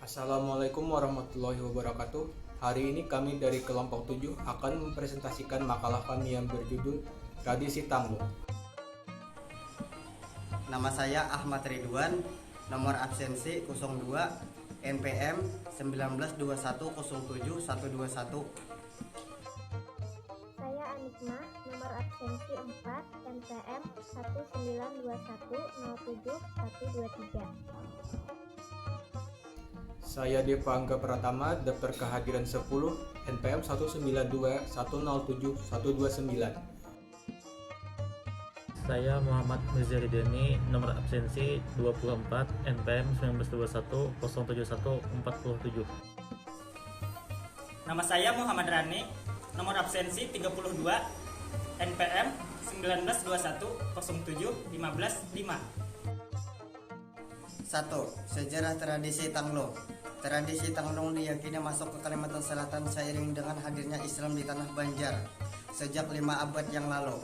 Assalamualaikum warahmatullahi wabarakatuh. Hari ini kami dari kelompok 7 akan mempresentasikan makalah kami yang berjudul Tradisi Tanglo. Nama saya Ahmad Ridwan, nomor absensi 02 NPM 1921071121. Saya Anikmah, nomor absensi 4, NPM 1921071123. Saya Deva Angga Pratama, daftar kehadiran 10, NPM 192107129. Saya Muhammad Mirza Ridani, nomor absensi 24, NPM 1921071447. Nama saya Muhammad Rani, nomor absensi 32, NPM 1921071515. 1. Sejarah tradisi Tanglo. Tradisi Tanglong diyakini masuk ke Kalimantan Selatan seiring dengan hadirnya Islam di tanah Banjar sejak 5 abad yang lalu.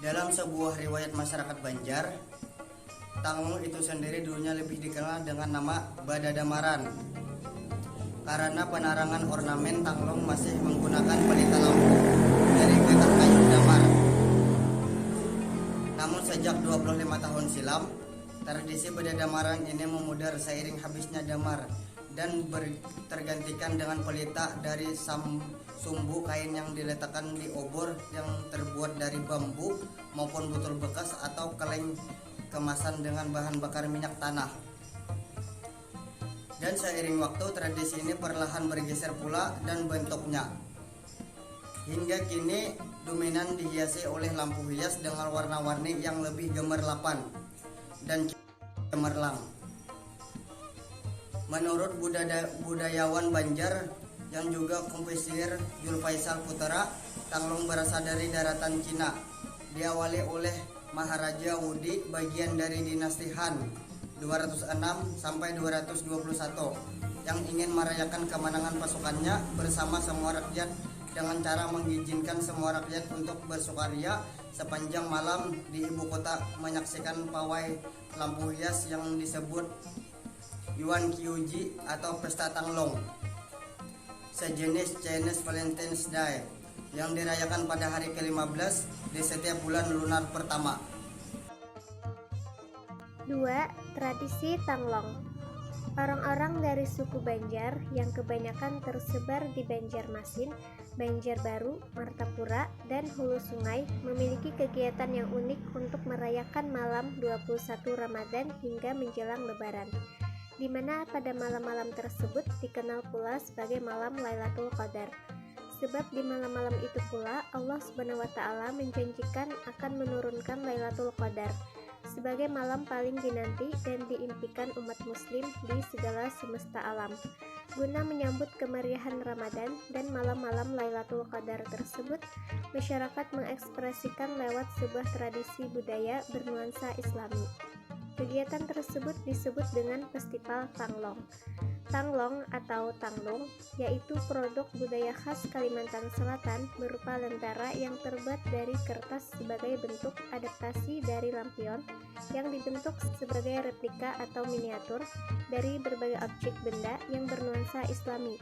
Dalam sebuah riwayat masyarakat Banjar, Tanglong itu sendiri dulunya lebih dikenal dengan nama Badadamaran karena penarangan ornamen Tanglong masih menggunakan pelita lampu dari getah kayu damar. Namun sejak 25 tahun silam, tradisi Badadamaran ini memudar seiring habisnya damar dan tergantikan dengan pelita dari sumbu kain yang diletakkan di obor yang terbuat dari bambu maupun botol bekas atau kaleng kemasan dengan bahan bakar minyak tanah. Dan seiring waktu tradisi ini perlahan bergeser pula dan bentuknya. Hingga kini dominan dihiasi oleh lampu hias dengan warna-warni yang lebih gemerlapan dan cemerlang. Menurut budayawan Banjar yang juga komposer Jul Faisal Putra, Tanglong berasal dari daratan Cina. Diawali oleh Maharaja Wudi bagian dari dinasti Han 206 sampai 221 yang ingin merayakan kemenangan pasukannya bersama semua rakyat dengan cara mengizinkan semua rakyat untuk bersukaria sepanjang malam di ibu kota menyaksikan pawai lampu hias yang disebut Yuan Qiuji atau Pesta Tanglong, sejenis Chinese Valentine's Day yang dirayakan pada hari ke-15 di setiap bulan lunar pertama. 2. Tradisi Tanglong. Orang-orang dari suku Banjar yang kebanyakan tersebar di Banjarmasin, Banjarbaru, Martapura, dan Hulu Sungai memiliki kegiatan yang unik untuk merayakan malam 21 Ramadan hingga menjelang Lebaran, di mana pada malam-malam tersebut dikenal pula sebagai malam Lailatul Qadar. Sebab di malam-malam itu pula Allah Subhanahu wa Ta'ala menjanjikan akan menurunkan Lailatul Qadar sebagai malam paling dinanti dan diimpikan umat muslim di segala semesta alam. Guna menyambut kemeriahan Ramadan dan malam-malam Lailatul Qadar tersebut, masyarakat mengekspresikan lewat sebuah tradisi budaya bernuansa Islami. Kegiatan tersebut disebut dengan Festival Tanglong. Tanglong atau Tanglong yaitu produk budaya khas Kalimantan Selatan berupa lentera yang terbuat dari kertas sebagai bentuk adaptasi dari lampion yang dibentuk sebagai replika atau miniatur dari berbagai objek benda yang bernuansa Islami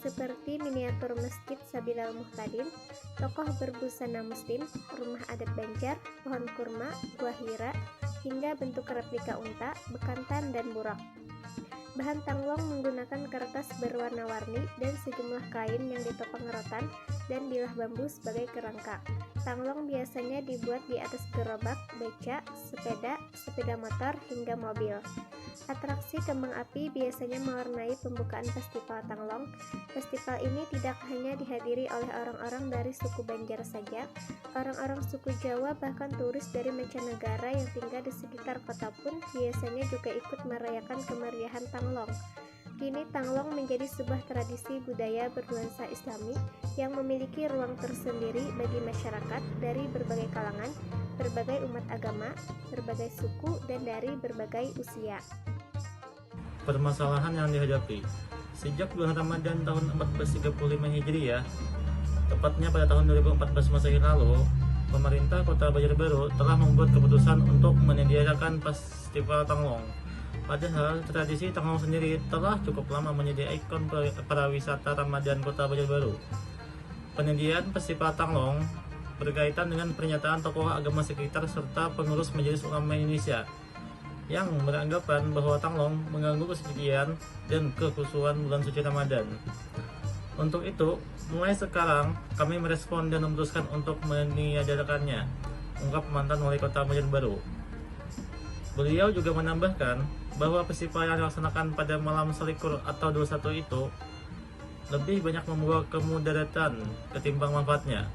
seperti miniatur Masjid Sabilal Muhtadin, tokoh berbusana muslim, rumah adat Banjar, pohon kurma, buah hira, hingga bentuk replika unta, bekantan, dan burak. Bahan Tanglong menggunakan kertas berwarna-warni dan sejumlah kain yang ditopang rotan dan bilah bambu sebagai kerangka. Tanglong biasanya dibuat di atas gerobak, beca, sepeda motor, hingga mobil. Atraksi kembang api biasanya mewarnai pembukaan Festival Tanglong. Festival ini tidak hanya dihadiri oleh orang-orang dari suku Banjar saja, orang-orang suku Jawa bahkan turis dari mancanegara yang tinggal di sekitar kota pun biasanya juga ikut merayakan kemeriahan Tanglong. Kini Tanglong menjadi sebuah tradisi budaya bernuansa Islami yang memiliki ruang tersendiri bagi masyarakat dari berbagai kalangan, berbagai umat agama, berbagai suku, dan dari berbagai usia. Permasalahan yang dihadapi sejak bulan Ramadan tahun 1435 Hijriah, tepatnya pada tahun 2014 Masehi lalu, pemerintah Kota Banjarbaru telah membuat keputusan untuk menyediakan Festival Tanglong Padahal tradisi Tanglong sendiri telah cukup lama menjadi ikon pariwisata Ramadan Kota Banjarbaru. Penyediaan Festival Tanglong berkaitan dengan pernyataan tokoh agama sekitar serta pengurus Majelis Ulama Indonesia yang beranggapan bahwa Tanglong mengganggu kesucian dan kekhusyuan bulan suci Ramadan. Untuk itu, mulai sekarang kami merespon dan memutuskan untuk meniadakannya, ungkap mantan wali kota Banjarbaru. Beliau juga menambahkan bahwa festival yang dilaksanakan pada malam Selikur atau 21 itu lebih banyak membawa kemudaratan ketimbang manfaatnya.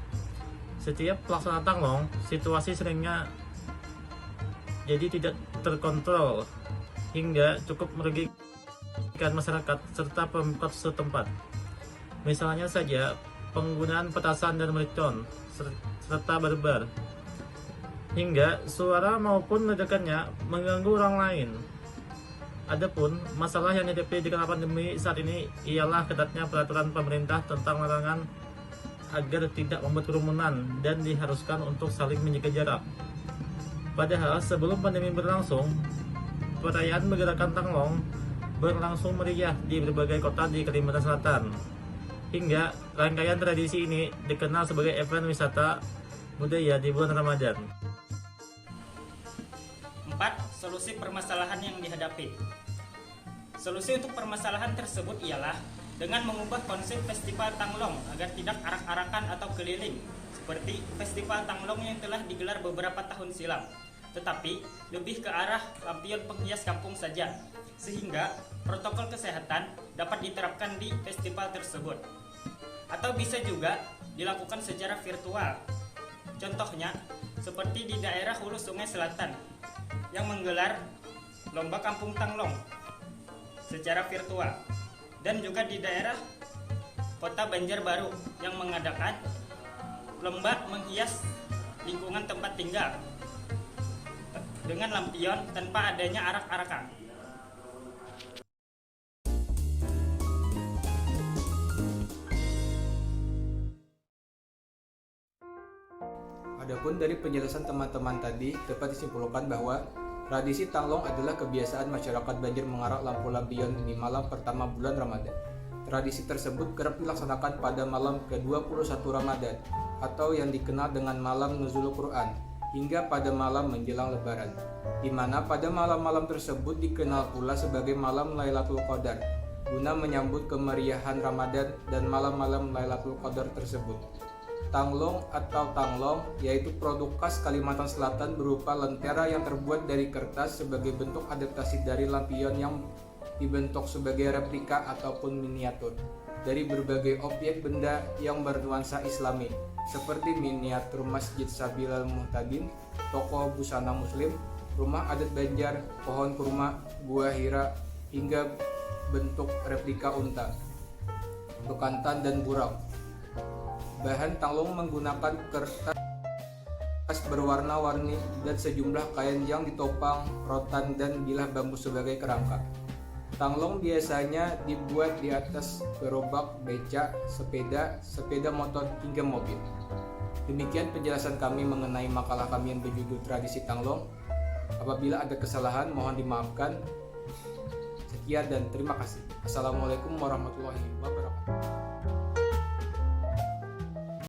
Setiap pelaksanaan Tanglong, situasi seringnya jadi tidak terkontrol hingga cukup merugikan masyarakat serta pemkot setempat. Misalnya saja penggunaan petasan dan mercon serta barbar, hingga suara maupun ledakannya mengganggu orang lain. Adapun masalah yang dihadapi di kala pandemi saat ini ialah ketatnya peraturan pemerintah tentang larangan agar tidak membuat kerumunan dan diharuskan untuk saling menjaga jarak. Padahal sebelum pandemi berlangsung, perayaan pergerakan Tanglong berlangsung meriah di berbagai kota di Kalimantan Selatan. Hingga rangkaian tradisi ini dikenal sebagai event wisata budaya di bulan Ramadan. 4. Solusi permasalahan yang dihadapi. Solusi untuk permasalahan tersebut ialah dengan mengubah konsep Festival Tanglong agar tidak arak-arakan atau keliling seperti Festival Tanglong yang telah digelar beberapa tahun silam, tetapi lebih ke arah lampion penghias kampung saja, sehingga protokol kesehatan dapat diterapkan di festival tersebut. Atau bisa juga dilakukan secara virtual. Contohnya seperti di daerah Hulu Sungai Selatan yang menggelar lomba Kampung Tanglong secara virtual, dan juga di daerah Kota Banjarbaru yang mengadakan lomba menghias lingkungan tempat tinggal dengan lampion tanpa adanya arak-arakan. Adapun dari penjelasan teman-teman tadi dapat disimpulkan bahwa tradisi Tanglong adalah kebiasaan masyarakat Banjar mengarak lampu lampion di malam pertama bulan Ramadan. Tradisi tersebut kerap dilaksanakan pada malam ke-21 Ramadan atau yang dikenal dengan malam Nuzulul Quran hingga pada malam menjelang Lebaran, di mana pada malam-malam tersebut dikenal pula sebagai malam Lailatul Qadar guna menyambut kemeriahan Ramadan dan malam-malam Lailatul Qadar tersebut. Tanglong atau Tanglong yaitu produk khas Kalimantan Selatan berupa lentera yang terbuat dari kertas sebagai bentuk adaptasi dari lampion yang dibentuk sebagai replika ataupun miniatur dari berbagai objek benda yang bernuansa Islami seperti miniatur Masjid Sabilal Muhtadin, toko busana muslim, rumah adat Banjar, pohon kurma, gua Hira, hingga bentuk replika unta, bekantan dan burung. Bahan Tanglong menggunakan kertas berwarna-warni dan sejumlah kain yang ditopang rotan dan bilah bambu sebagai kerangka. Tanglong biasanya dibuat di atas gerobak, beca, sepeda motor hingga mobil. Demikian penjelasan kami mengenai makalah kami yang berjudul Tradisi Tanglong. Apabila ada kesalahan mohon dimaafkan. Sekian dan terima kasih. Assalamualaikum warahmatullahi wabarakatuh.